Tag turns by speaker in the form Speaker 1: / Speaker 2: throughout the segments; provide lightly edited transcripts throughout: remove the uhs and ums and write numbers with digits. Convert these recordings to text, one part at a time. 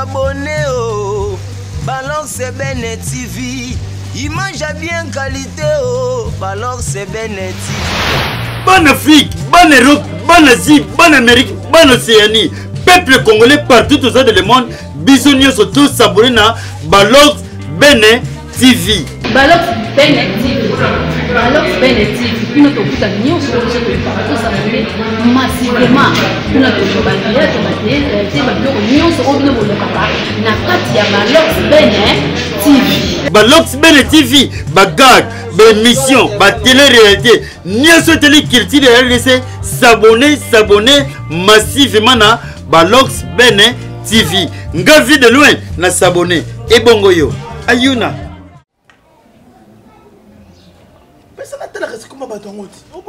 Speaker 1: abonner au Balance Bene TV. Image à bien qualité au Balance Bene TV.
Speaker 2: Bonne Afrique, bonne Europe, bonne Asie, bonne Amérique, bonne Océanie. Peuple congolais partout aux autres du monde, bisognos sont tous s'abonner à Balance Bene TV.
Speaker 3: Balance Bene TV. Balance Bene TV. Une autre chose à nous, c'est que nous s'abonner massivement. Une autre chose à nous, c'est que nous s'abonner Balance Bene TV.
Speaker 2: Balance Bene TV, bagag, émission, télé-réalité, nous sommes culture de RDC, s'abonner massivement à Balance Bene TV. Nga vie de loin, na s'abonner. Et bongo yo, ayuna.
Speaker 4: Ça n'a pas l'air comment battre en route. Où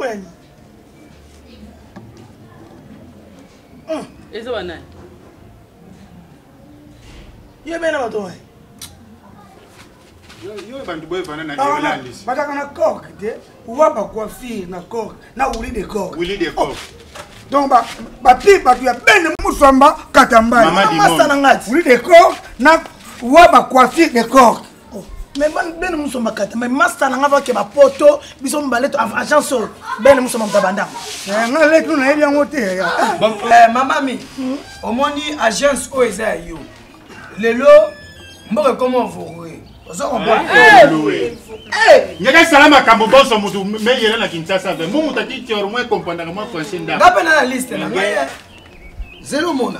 Speaker 4: est-ce
Speaker 5: que c'est?
Speaker 4: Il y a bien un bateau.
Speaker 6: Yo bantu boy vana na
Speaker 4: Irlandis. Bataka na cork de. Ou ba coiffure na cork, na ouli de cork.
Speaker 6: Ouli de cork.
Speaker 4: Donc ba pipa tu ya ben musamba katamba.
Speaker 6: Mama
Speaker 4: ngati. Ouli de cork na ou ba coiffure de cork. Mais ben musamba katamba, master na ngava ke ba poto, biso mbaleto agence ben musamba tabanda. Na letu na ebi ngote ya.
Speaker 1: Mama mi, omoni agence o eza yo. Lelo mboka comment vous
Speaker 6: Nyaka salama kambo boso mutu meyela na Kinshasa ve mungu takiti or moins comprendre moi français nda.
Speaker 1: Ngapa na liste na ngaya. Zero mona.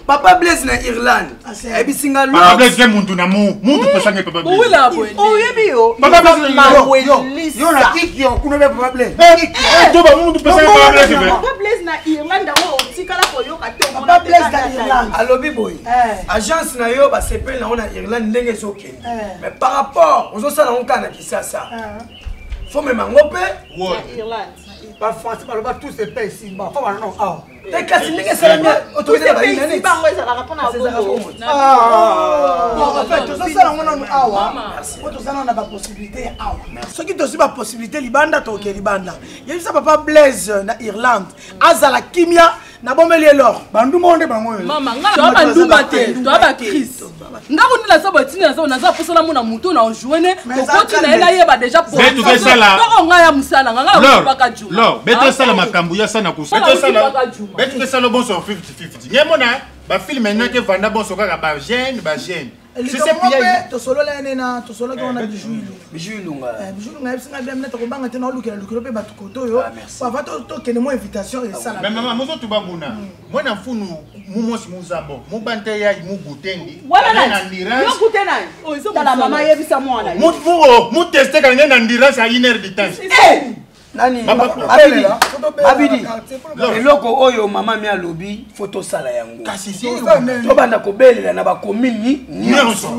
Speaker 1: Papa Blaise na Irlande. Ebisinga lo.
Speaker 6: Papa Blaise ke muntu na muntu pesange Papa Blaise.
Speaker 5: Oui la bonne.
Speaker 1: Oh yebi yo.
Speaker 6: Papa Blaise
Speaker 1: na
Speaker 4: yo na kiki yo kuno be Papa Blaise.
Speaker 6: To ba muntu pesange Papa Blaise.
Speaker 5: Papa Blaise na Irlande o tikala ko yo ka te.
Speaker 4: Papa Blaise na Irlande.
Speaker 1: Alobi boy. Agence na yo ba sepel na ona Irlande ndenge soke. Mais par rapport aux autres on kana kisasa. Faut même ngope
Speaker 5: na Irlande.
Speaker 4: Ba France ba tous ces pays ici ba faut non ah.
Speaker 1: T'es cassé ndenge ça bien autorisé ba ina
Speaker 5: ni bango ça la répondre à bongo.
Speaker 4: En fait tout ça on a awa. Tout ça on a pas possibilité awa. Ce qui aussi pas possibilité libanda to ke libanda. Il y a ça Papa Blaise na Irlande. Azala kimia na bomeli elor. Bandu monde bango.
Speaker 5: Mama nga to ba ndumba te, to ba Christ. Nga ko ndila so botina so na za posala mona muto na joine ko koti na ela yeba déjà pour.
Speaker 6: Mais tout ça là.
Speaker 5: Ko nga ya musala nga ba ka juma.
Speaker 6: Lor, beto sala makambu ya sana ku. Beto sala. Beto sala bon sur 50-50. Nyemona ba film maintenant que vanda bon sur ka ba jeune.
Speaker 4: C'est bien to solo la nena to solo ko na bijou lunga bisinga bien mettre ko banga te na lukela lukelo pe batu koto yo va to kene mo invitation et ça.
Speaker 6: Mais maman mozo tubanguna moi na mfunu mumosi muzabo mubante ya mugutendi
Speaker 5: na ndira yo kutena o izo la mama yebisa mwana
Speaker 6: mu tester ka na ndira sa 1 heure de temps.
Speaker 1: Nani Abidi eloko oyo mama mi alobi photo sala yango
Speaker 4: kasi
Speaker 1: to banda ko belela na ba commune ni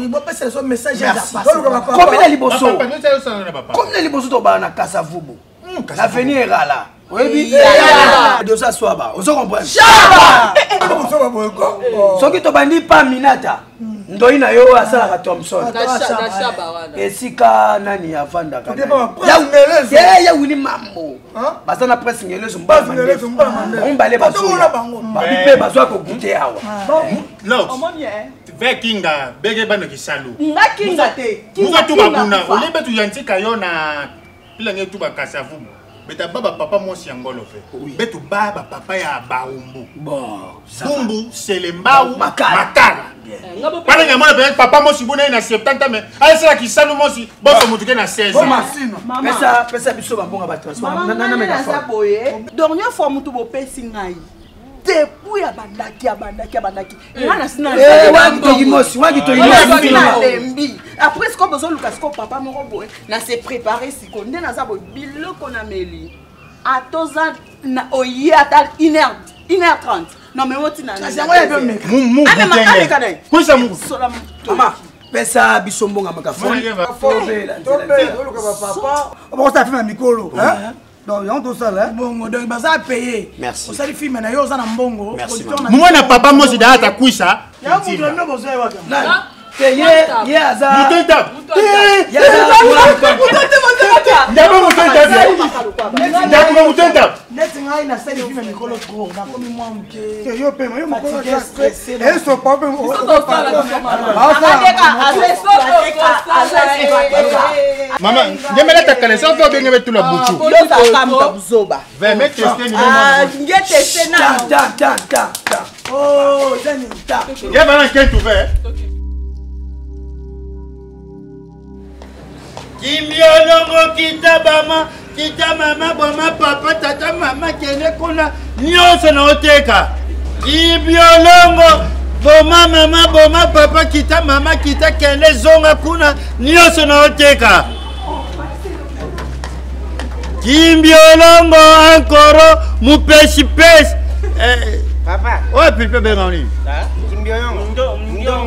Speaker 4: bo pesa so message ya passe
Speaker 1: commune liboso to bana kasa vubu l'avenir là oyebi de ça swaba ozo comprendre shaba soki to bandi pa minata ndoi na yo asala ka Thompson esika nani avanda kana ya wini mambo basana presse ngelezo mbala mbale baso babipe baso ko goûter awa
Speaker 6: Vekinga bege bana kisalu
Speaker 5: ngakinga te
Speaker 6: muka tu bakuna olebe tu yantika yo na pilenge tu bakasa vubu beta baba papa mosi yangolo fe betu baba papa ya baumbu bumbu selembau makara Pala nyamona pe papa mosi bona na 70 mais aisela kisalu mosi boso mutuke na 16
Speaker 1: pesa biso bambonga ba transport
Speaker 5: na mena boye dernière fois mutu bo pesi ngai depuis abandaki ngana sina lembi après ce qu'on besoin Lucas ko papa moko boye na se préparer siko nde na za boye biloko na meli atoza na oyi ata 1h30 non mais woti na
Speaker 1: mama pesa biso mbonga makafoni
Speaker 4: papa on va faire mikolo hein. Donc, on tout ça là. Bon, donc baza payer.
Speaker 1: Merci.
Speaker 4: On s'est film na yo za na mbongo.
Speaker 6: Moi na papa mosi da ata kuisa.
Speaker 1: Ye aza.
Speaker 6: Mutenta.
Speaker 4: Neti ngai na sali vive mikolo trop na komi mwa mke. Yo pema yo mokolo ya stress. Eso pa pe.
Speaker 6: Mama, njemela takale so fo benge betu la buchu.
Speaker 5: Yo sa kamta buzoba.
Speaker 6: Va me tester ni
Speaker 5: Ah, nge tester na.
Speaker 1: Ta. Oh, zani ta.
Speaker 6: Ya bana kentu ve.
Speaker 2: Kimbiolongo kitabama kita mama boma papa tata mama kene kuna nyonso na oteka. Kimbiolongo boma mama boma papa kita mama kita kene zonga kuna nyonso na oteka. Kimbiolongo ankoro mupeshi pesi.
Speaker 7: Papa.
Speaker 2: Oh pipe bengoni.
Speaker 7: Kimbiolongo.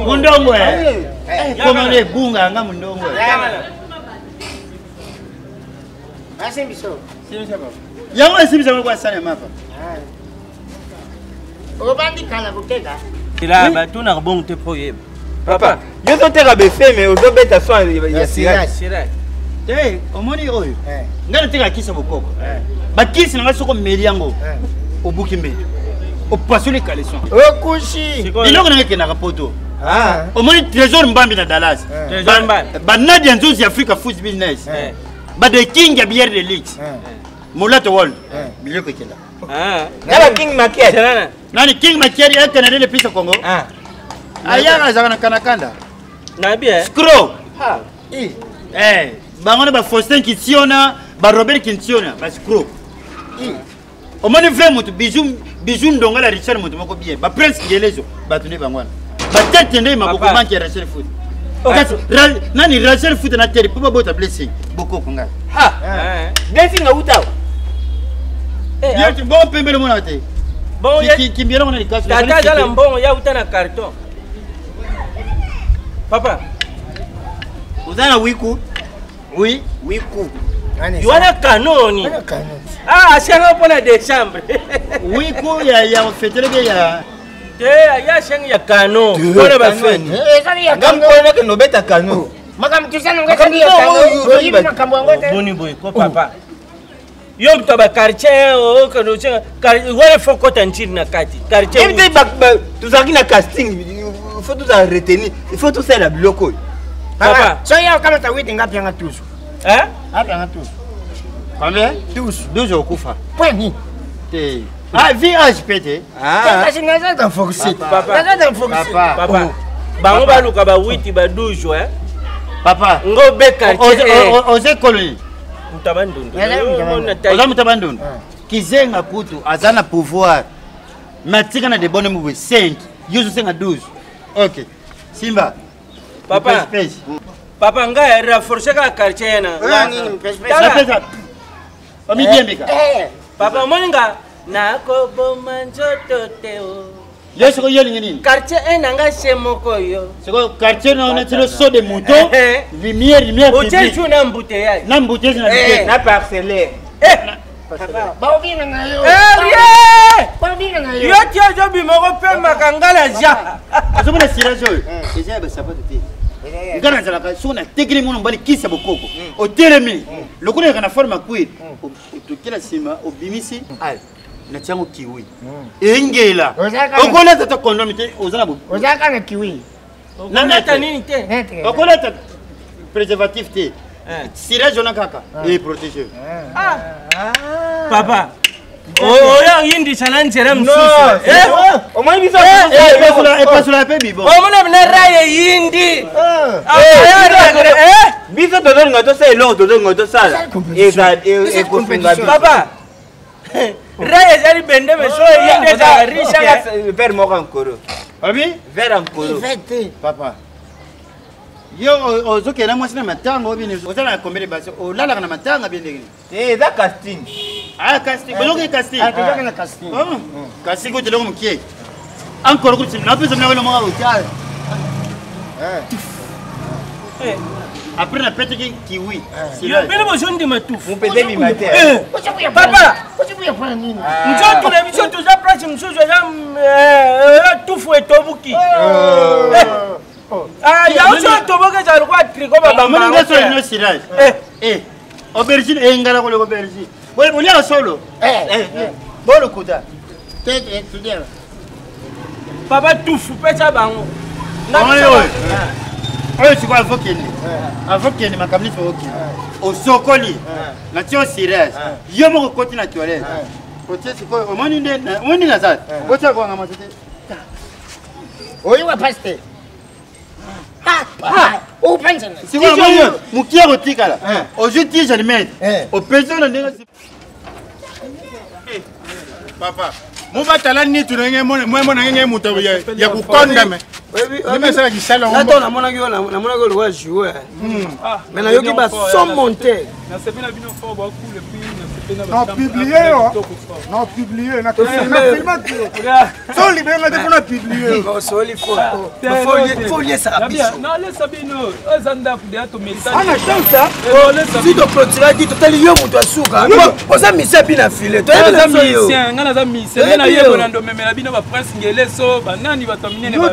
Speaker 2: Mundongo komane bunga nga mundongo.
Speaker 7: Asembiso.
Speaker 2: Yango esibisa kwa sana mapa.
Speaker 7: Obandi kala buteka.
Speaker 8: Tila batuna bon te proyeba.
Speaker 9: Papa, yo to teka be fe mais ozo beta so ya sira.
Speaker 8: Sira.
Speaker 2: Omoni oyo. Ngana teka kisa bokoko. Ba kisi nga soko meri yango. Obuki mbeli. Opasole kaleson.
Speaker 9: Okushi.
Speaker 2: Iloko na ngeke na kapoto.
Speaker 9: Ah.
Speaker 2: Omoni trésor mbambi na Dallas.
Speaker 8: Trésor mbambi.
Speaker 2: Ba Nadia Nzozi Africa Food Business. Ba de king ya bière de luxe. Mulato world. Biloko kenda.
Speaker 9: Nala king market.
Speaker 2: Nani king makeri ya Canada le pisa Congo? Aya azana kanakanda.
Speaker 8: Na bien.
Speaker 2: Scro. Bangona ba Faustin Kitiona, ba Robert Kitiona, ba Scro. Omoni vrai mutu bijou ndongala Richard mutu moko bien. Ba Prince Ngelezo ba tuni bangwana. Ba tete ndei maboko manki Rachel Foot. Nani Rachel Foot na teri papa bota blessing. Boko konga.
Speaker 9: Blessing uta.
Speaker 2: Bien bon pembele mona te.
Speaker 8: Bon,
Speaker 2: qui bien on a les cases.
Speaker 8: Tata jala mbongo ya utana carton. Papa.
Speaker 2: Uzana wiku. Oui,
Speaker 9: wiku.
Speaker 8: You wana kanoni. Ah, asianga pona de chambre.
Speaker 2: Wiku ya fetele ya
Speaker 8: ya shang ya kano. Pona ba feni.
Speaker 9: Ya ngambo na ke no beta kano.
Speaker 7: Makamkisana ngati ya kano. Makambo ngote.
Speaker 8: Boni boy ko papa. Yo mto ba quartier o kano chenga wale fokota nchini na kati. Quartier.
Speaker 9: Évitez tuzaki na casting. Il faut tout retenir. Il faut tout ça la bloko.
Speaker 7: Papa, so yao kama tawiti ngapi anga tusu? Ngapi anga tusu?
Speaker 2: Combien? 12 okufa.
Speaker 7: Pwani.
Speaker 2: Te. VH pété.
Speaker 7: Kasi ngaza ta fokusi.
Speaker 8: Papa.
Speaker 7: Ngaza ta fokusi.
Speaker 8: Papa. Bango ba luka ba 8 ba 12
Speaker 2: Papa.
Speaker 8: Ngo be quartier.
Speaker 2: Oze koloni.
Speaker 8: Mutabandundu.
Speaker 2: Oza mutabandundu. Kizenga kutu azana pouvoir. Matika na de bonne move 5. Yuzo senga 12. OK. Simba.
Speaker 8: Papa. Papa nga renforcer ka quartier na.
Speaker 7: Nani pesa.
Speaker 2: Omidiembika.
Speaker 8: Papa moninga na ko bomanjoto teo.
Speaker 2: Yo siko yeli nini?
Speaker 8: Quartier enanga semoko yo.
Speaker 2: Siko quartier na on tiro so de moto. Lumière.
Speaker 8: Hotel tu na embouteillage.
Speaker 2: Na embouteillage
Speaker 9: na parcellaire.
Speaker 7: Ba obina na yo. Ba obina na yo.
Speaker 8: Yo tia jo bi moko pe makangala ja.
Speaker 2: Azobona sirajo. Eza ba sabato te. Ngana zala ka sona tekele mono mbali kisa bokoko. O telemi. Lokuna kana forma kwit. O kila sima o bimisi. Ai. Na chango kiwi. Engela. Okona tata kondomite ozana bu.
Speaker 7: Ozaka na kiwi.
Speaker 8: Nana ta nini te?
Speaker 2: Okona tata préservatif te. Sirajo na kaka. Et protéger.
Speaker 8: Papa. Oh ya yindi sananjera msusu.
Speaker 9: O moi biso.
Speaker 2: Pas sur la pe bibo.
Speaker 8: O mona bina raye yindi.
Speaker 9: Biso dodo ngato sa elo dodo ngato sala. Eza e kofunga.
Speaker 8: Papa. Raye zali bende meso yindi za risha
Speaker 9: ver moko encore.
Speaker 2: Abi?
Speaker 9: Ver encore.
Speaker 2: Papa. Yo ozoke na mwasi na matanga obini ozala na kombele basi olala na matanga bien ndenge.
Speaker 9: Eza casting.
Speaker 2: Casting. Bozoke casting.
Speaker 7: Atoka na casting.
Speaker 2: Casting ko telongo mkie. Encore ko tsina pesa mna wala mwa hotel. Après na pete ki kiwi.
Speaker 8: Yo bele bozondi matufu.
Speaker 9: Mpeze mi mater.
Speaker 8: Papa.
Speaker 7: Kuchibuya kwa nini?
Speaker 8: Njoto na biso tuza place msusu ya tufu etobuki. Ya Soki ko ba
Speaker 2: Mona ngeso ino sirage. Aubergine engala ko le aubergine. Boli a solo. Bolo kuta.
Speaker 8: Papa tufu pesa bango.
Speaker 2: Oyo siko avokeni makamni foki. Osokoli. Na tio sirage. Yo moko koti na toilette. Koti siko omoni nde, omoni na zat. Koti kwa ngama tete.
Speaker 7: Oyo wa paste. O pension.
Speaker 2: Siko omoni mukia kotikala. Aujourd'hui je le mets. Au peso na ndenga.
Speaker 6: Papa, muba tala ni tunenge mwana ngenge muto ya kukonda me. Nime sala kisala
Speaker 1: ngomba. Nato na mona ko le wa jouer. Mais na yoki ba son monter.
Speaker 10: Na sepena bino fo ba cool puis na sepena
Speaker 6: ba. Non publier na filmer. So libérer na te publier.
Speaker 1: Non so li faut lier ça biso.
Speaker 10: Non laisse bino. Ozanda ku de to message.
Speaker 1: Ana chance. Oh laisse. Si to clôturer dit to yo muto asuka. Oza mise bina filer. To
Speaker 10: eza misien, ngana za misien. Na yebo na ndo memela bino ba presse ngele so ba nani ba tamine ne ba.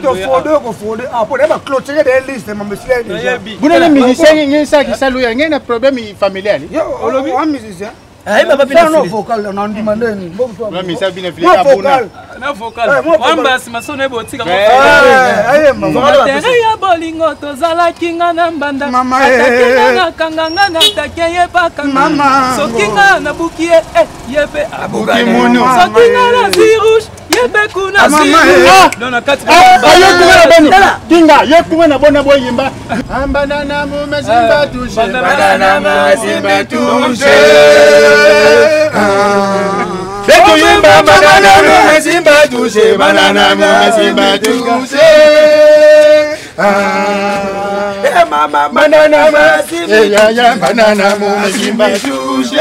Speaker 6: Ko fondé pour les clôturer des listes mon monsieur déjà. Vous n'avez musicien ngé ça qui salut ngé na problème familial. Yo olobi un musicien.
Speaker 1: Ah il m'a pas bien
Speaker 6: non vocal on demandé ni bon toi. Non mais ça bien filé à
Speaker 10: bona. Na vocal. Wamba simasone botika mo.
Speaker 6: Aye mama.
Speaker 10: Ya bolingo tozala kinga na mbanda. Atakena kanganga na takeye pakanga. Sokinga na bukie yebe abuki mono. Sokinga na zirouche. Yebekuna si dona kati
Speaker 6: kinga yekuwe na bona boyimba banana mu mazimba touche banana mu mazimba touche beto yimba banana mu mazimba touche banana mu mazimba touche mama banana mazimba ya banana mu mazimba touche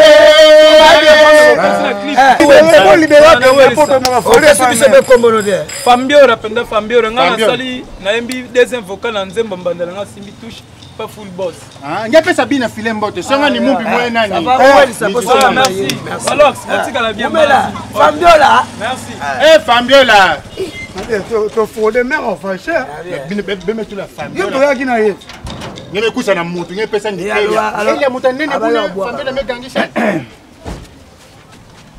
Speaker 10: Fambiora penda fambiora ngana sali na embi deuxième vocal na nzemba mbandala nga simbi touche pas full boss.
Speaker 6: Ah ngape sabina filet mbote songa ni mumbi mwe nani.
Speaker 10: Merci. Alors, c'est la bien
Speaker 1: Fambiola.
Speaker 10: Merci.
Speaker 6: Fambiola. To fondé mère enfin cher. Bime tu la Fambiola. Yo to yaki na ye. Ngebe kusa na mutu ngebe pesa ni elia. Elia muta nene kuna Fambiola megangisha.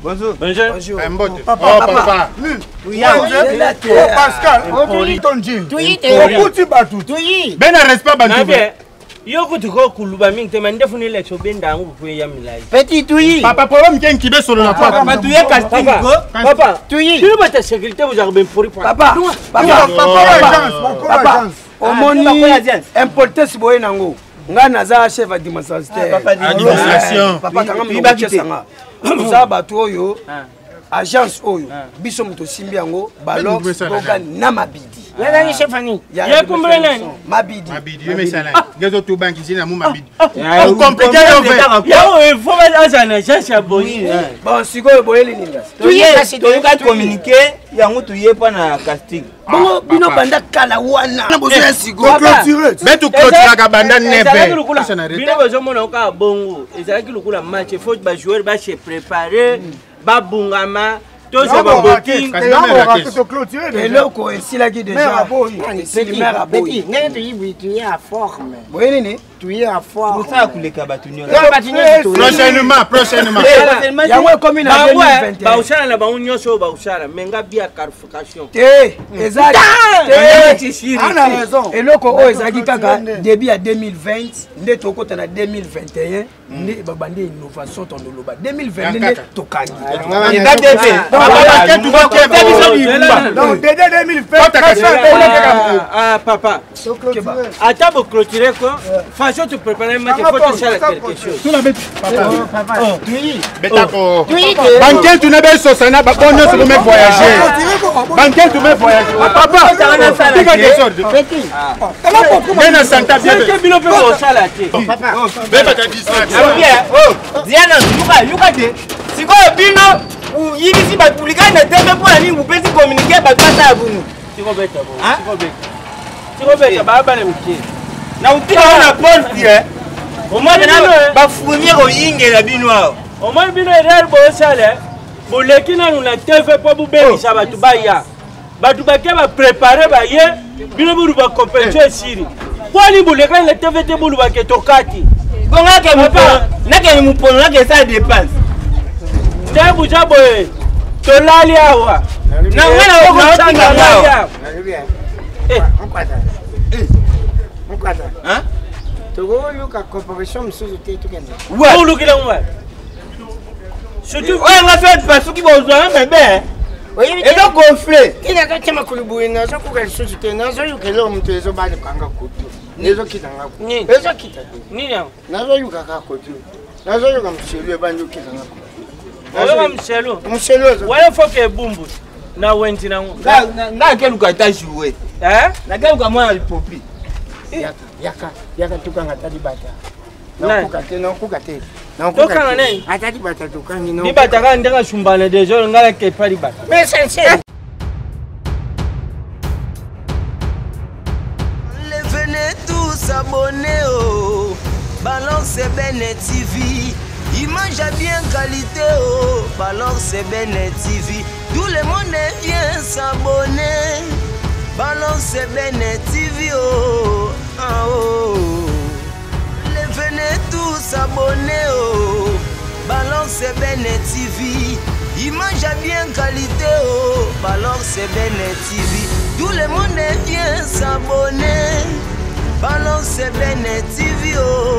Speaker 8: Bonjour.
Speaker 10: Bonjour.
Speaker 6: Papa. Pascal, on ton jean. Ben respect bantu.
Speaker 8: Yo kutuko kuluba mingi tema ndefuni lecture benda ngu buye ya milai.
Speaker 9: Petit tuyi.
Speaker 6: Papa problème ken kibe solo na papa.
Speaker 9: Papa tuyi casting go.
Speaker 8: Papa
Speaker 9: tuyi.
Speaker 8: Tu veux ta sécurité vous avez pour
Speaker 1: papa. Papa. Omoni importance boye nango. Nga naza chef administrateur.
Speaker 6: Administration.
Speaker 1: Papa kanga mibaki sanga. Za batu oyo agence oyo biso muto simbi yango balo boga na mabidi.
Speaker 9: Y'a ni chef ani.
Speaker 8: Y'a combien nani?
Speaker 1: Mabidi.
Speaker 6: Mabidi yo mesala. Ngezo tu banki zina mu mabidi. On compliqué yo fait.
Speaker 8: Yo faut pas agana cherche boni.
Speaker 1: Bon siko boyeli ninga.
Speaker 9: Tu ka communiquer yango tuye pa na casting.
Speaker 1: Bongo bino banda kala wana. Na bozo ya siko.
Speaker 6: Clôturer. Mais tu clôturer ka banda nebe.
Speaker 8: Bino bozo mona ka bongo. Ezalaki lukula match faut ba joueur ba se préparer ba bungama. Tous ces bobotines,
Speaker 1: et là qu'on est là qui déjà c'est le maire à boy.
Speaker 7: Tu es à forme.
Speaker 1: Oui,
Speaker 7: tu es à forme.
Speaker 9: Ça a coulé kabatunyo.
Speaker 6: Prochainement.
Speaker 1: Il y a une commune en 2021.
Speaker 8: Ba ushala na ba unyo so ba ushala menga bia clarification.
Speaker 1: Exact.
Speaker 9: On a raison.
Speaker 1: Et là qu'on est ezaki kaka début à 2020, ndé tokota na 2021, ndé babandi innovation ton loba. 2020 ndé tokani.
Speaker 6: Non, dès 2020,
Speaker 8: papa. Attends pour clôturer quoi? Façon tu préparer mais il faut te faire quelque chose.
Speaker 6: Tu l'as papa. Oui. Betako. Banquet tu n'as pas sosana ba bonne se me voyager. Banquet tu me voyager. Papa, tu as des ordres. Bien à Santa bien.
Speaker 8: Que bilo peut au salati.
Speaker 6: Papa. Beba ta distraction.
Speaker 9: Diana, yuka de. Siko bino il ici ba publica na TV pour ani vous petit communiquer ba kata bunu.
Speaker 8: Siko beta bo. Siko beta ba ba le mki.
Speaker 9: Na utika na poste au moins ba fournir au yingela bino.
Speaker 8: Au moins bino erreur bo sale. Bo lekina na TV pour bu bengisa batu ba ya. Batu ba ke ba préparer ba ye bino bu ba compenser siri. kwani buleka le TVT bulu bake tokati
Speaker 9: bonga ke mupono nake mupono nake sa dépense
Speaker 8: tebu jabo tolali awa
Speaker 9: na ngana
Speaker 8: tinga ngaya
Speaker 11: Mkwata. Hein? Togo luka corporation msuzu te tukende.
Speaker 8: Ouais. Ulu kila mwa.
Speaker 9: Surtout ouais nga fait parce que bozo mebe. Et donc gonflé.
Speaker 11: Ina ka chama kulubu ina so kuka msuzu te na so yukelo mtu ezo bali kanga kutu. Nezo kitanga kutu. Ezo kita.
Speaker 8: Nini yangu?
Speaker 11: Nazo yuka ka kutu. Nazo yuka mshelu bandu kitanga kutu.
Speaker 8: Nazo mshelu.
Speaker 11: Mshelu.
Speaker 8: Wale foke bumbu. Na wenti na ngo.
Speaker 9: Na keluka ta jouer. Na keluka mwana lipopi.
Speaker 11: Yaka tukanga tadi bata. Na kukate.
Speaker 8: Tukanga nini?
Speaker 11: Atadi bata tukangi no.
Speaker 8: Ni bata ka ndanga shumbana dejo ngala ke pali bata.
Speaker 11: Mais sincère.
Speaker 12: Venez tous abonner au Balance Bene TV. Image à bien qualité au Balance Bene TV. Tout le monde vient s'abonner. Balance Bene TV oh, oh. Venez tous abonner oh. Balance Bene TV. Image à bien qualité oh. Balance Bene TV. Tout le monde vient s'abonner. Balance Bene TV oh.